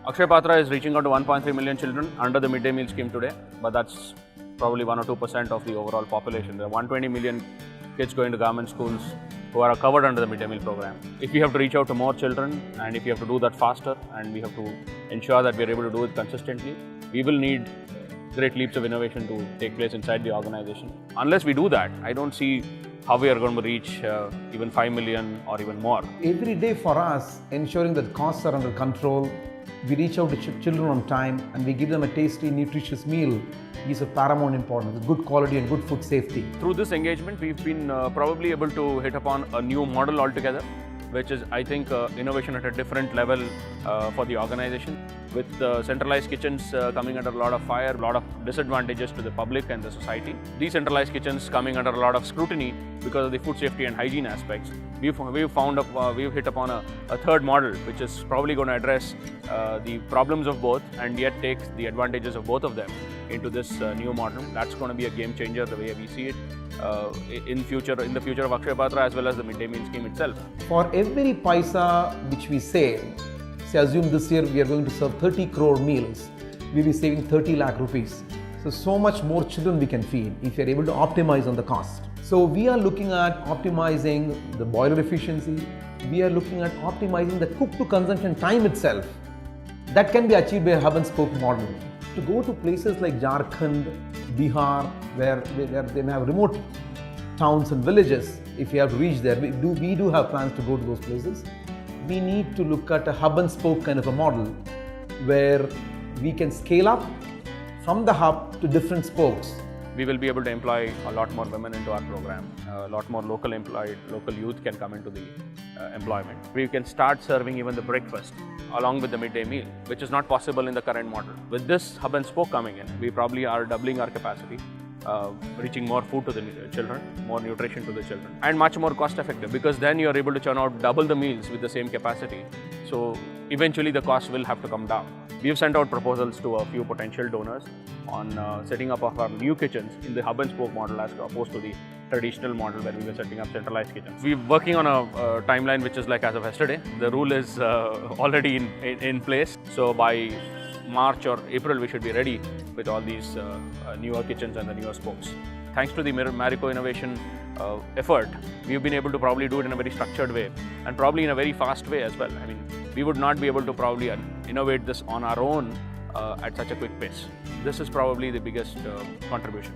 Akshay Patra is reaching out to 1.3 million children under the midday meal scheme today, but that's probably 1 or 2% of the overall population. There are 120 million kids going to government schools who are covered under the midday meal program. If we have to reach out to more children, and if we have to do that faster, and we have to ensure that we are able to do it consistently, we will need great leaps of innovation to take place inside the organization. Unless we do that, I don't see how we are going to reach even 5 million or even more. Every day for us, ensuring that costs are under control, we reach out to children on time and we give them a tasty, nutritious meal is of paramount importance, with good quality and good food safety. Through this engagement, we've been probably able to hit upon a new model altogether, which is, I think, innovation at a different level for the organization. With centralized kitchens coming under a lot of fire, a lot of disadvantages to the public and the society. Decentralized kitchens coming under a lot of scrutiny because of the food safety and hygiene aspects. We've hit upon a third model, which is probably going to address the problems of both and yet take the advantages of both of them into this new model. That's going to be a game changer the way we see it in the future of Akshay Patra as well as the midday meal scheme itself. For every paisa which we save, say assume this year we are going to serve 30 crore meals, we'll be saving 30 lakh rupees. So much more children we can feed if we are able to optimize on the cost. So we are looking at optimizing the boiler efficiency. We are looking at optimizing the cook to consumption time itself. That can be achieved by a hub and spoke model. To go to places like Jharkhand, Bihar, where they may have remote towns and villages, if you have to reach there, we do have plans to go to those places. We need to look at a hub and spoke kind of a model where we can scale up from the hub to different spokes. We will be able to employ a lot more women into our program. A lot more local youth can come into the employment. We can start serving even the breakfast along with the midday meal, which is not possible in the current model. With this hub and spoke coming in, we probably are doubling our capacity, reaching more food to the children, more nutrition to the children, and much more cost effective, because then you are able to churn out double the meals with the same capacity. So eventually the cost will have to come down. We have sent out proposals to a few potential donors on setting up of our new kitchens in the hub and spoke model as opposed to the traditional model where we were setting up centralized kitchens. We're working on a timeline which is like as of yesterday. The rule is already in place. So by March or April, we should be ready with all these newer kitchens and the newer spokes. Thanks to the Marico innovation effort, we've been able to probably do it in a very structured way and probably in a very fast way as well. I mean, we would not be able to probably innovate this on our own at such a quick pace. This is probably the biggest contribution.